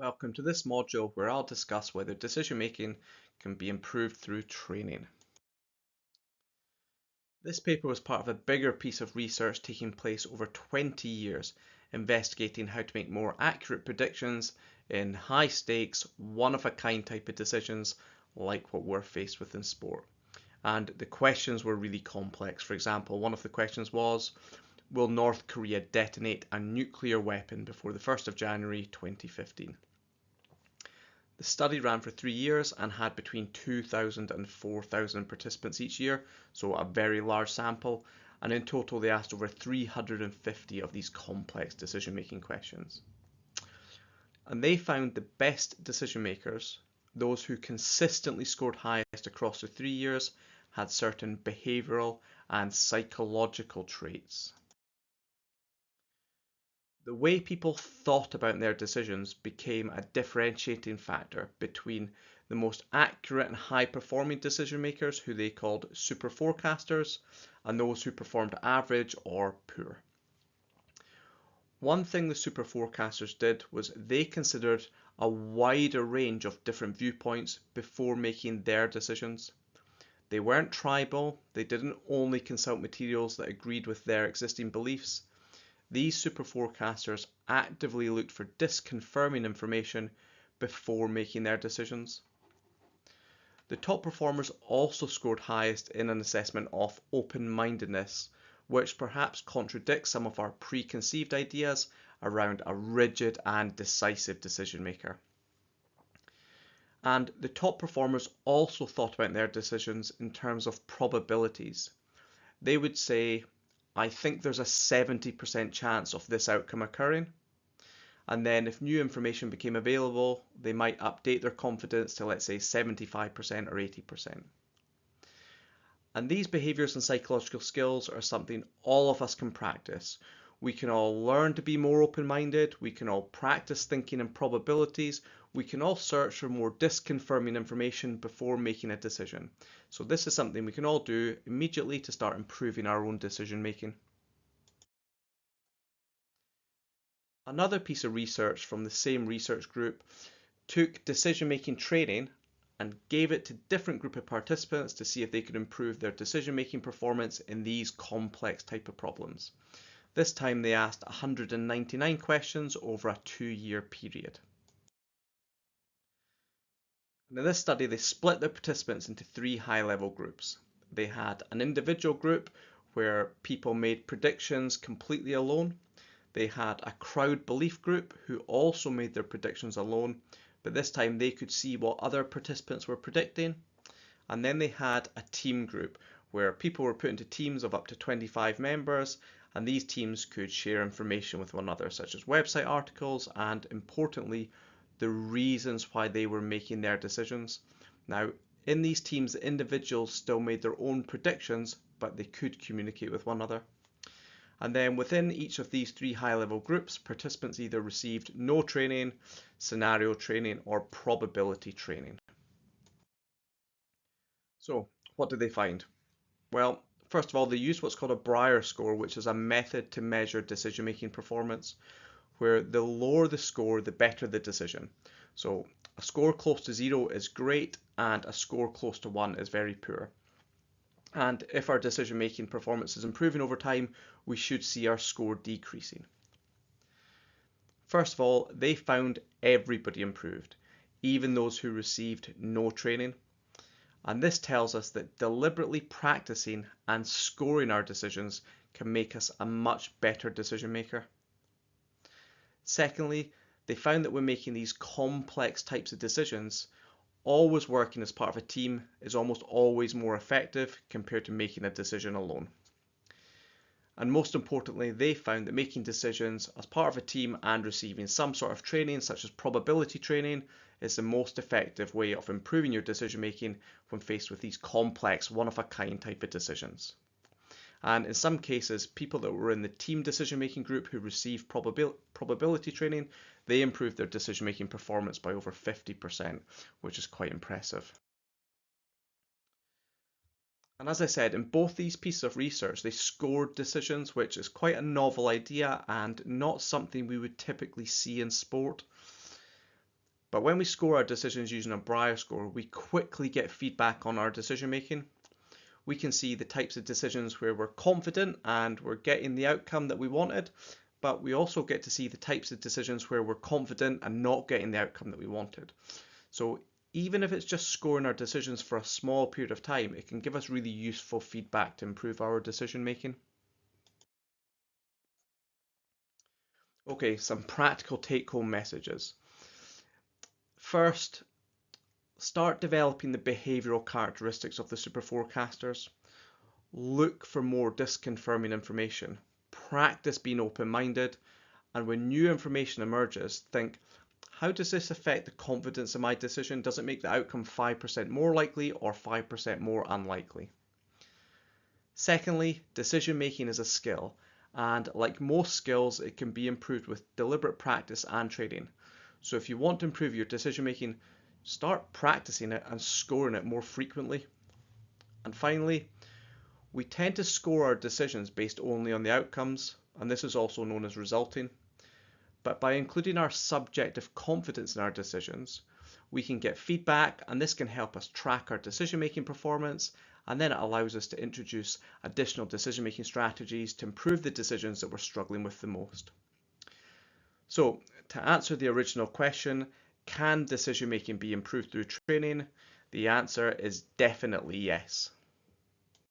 Welcome to this module where I'll discuss whether decision making can be improved through training. This paper was part of a bigger piece of research taking place over 20 years, investigating how to make more accurate predictions in high stakes, one of a kind type of decisions like what we're faced with in sport. And the questions were really complex. For example, one of the questions was, will North Korea detonate a nuclear weapon before the 1st of January 2015? The study ran for 3 years and had between 2,000 and 4,000 participants each year, so a very large sample, and in total they asked over 350 of these complex decision-making questions. And they found the best decision makers, those who consistently scored highest across the 3 years, had certain behavioural and psychological traits. The way people thought about their decisions became a differentiating factor between the most accurate and high-performing decision makers, who they called super forecasters, and those who performed average or poor. One thing the super forecasters did was they considered a wider range of different viewpoints before making their decisions. They weren't tribal, they didn't only consult materials that agreed with their existing beliefs. These super forecasters actively looked for disconfirming information before making their decisions. The top performers also scored highest in an assessment of open-mindedness, which perhaps contradicts some of our preconceived ideas around a rigid and decisive decision maker. And the top performers also thought about their decisions in terms of probabilities. They would say, I think there's a 70% chance of this outcome occurring. And then if new information became available, they might update their confidence to, let's say, 75% or 80%. And these behaviors and psychological skills are something all of us can practice. We can all learn to be more open-minded, we can all practice thinking in probabilities, we can all search for more disconfirming information before making a decision. So this is something we can all do immediately to start improving our own decision making. Another piece of research from the same research group took decision making training and gave it to different group of participants to see if they could improve their decision making performance in these complex type of problems. This time they asked 199 questions over a 2-year period. And in this study, they split the participants into 3 high-level groups. They had an individual group where people made predictions completely alone. They had a crowd belief group who also made their predictions alone, but this time they could see what other participants were predicting. And then they had a team group where people were put into teams of up to 25 members, and these teams could share information with one another, such as website articles and, importantly, the reasons why they were making their decisions. Now, in these teams, the individuals still made their own predictions, but they could communicate with one another. And then within each of these 3 high-level groups, participants either received no training, scenario training, or probability training. So, what did they find? Well, first of all, they used what's called a Breyer score, which is a method to measure decision-making performance, where the lower the score, the better the decision. So a score close to 0 is great, and a score close to 1 is very poor. And if our decision-making performance is improving over time, we should see our score decreasing. First of all, they found everybody improved, even those who received no training. And this tells us that deliberately practicing and scoring our decisions can make us a much better decision maker. Secondly, they found that when making these complex types of decisions, always working as part of a team is almost always more effective compared to making a decision alone. And most importantly, they found that making decisions as part of a team and receiving some sort of training, such as probability training, is the most effective way of improving your decision making when faced with these complex, one-of-a-kind type of decisions. And in some cases, people that were in the team decision making group who received probability training, they improved their decision making performance by over 50%, which is quite impressive. And as I said, in both these pieces of research, they scored decisions, which is quite a novel idea and not something we would typically see in sport. But when we score our decisions using a Brier score, we quickly get feedback on our decision making. We can see the types of decisions where we're confident and we're getting the outcome that we wanted, but we also get to see the types of decisions where we're confident and not getting the outcome that we wanted. So even if it's just scoring our decisions for a small period of time, it can give us really useful feedback to improve our decision making. Okay, some practical take-home messages. First, start developing the behavioural characteristics of the super forecasters. Look for more disconfirming information. Practice being open-minded, and when new information emerges, think, how does this affect the confidence in my decision? Does it make the outcome 5% more likely or 5% more unlikely? Secondly, decision making is a skill, and like most skills, it can be improved with deliberate practice and training. So if you want to improve your decision making, start practicing it and scoring it more frequently. And finally, we tend to score our decisions based only on the outcomes, and this is also known as resulting. But by including our subjective confidence in our decisions, we can get feedback, and this can help us track our decision-making performance, and then it allows us to introduce additional decision-making strategies to improve the decisions that we're struggling with the most. So, to answer the original question, can decision-making be improved through training? The answer is definitely yes.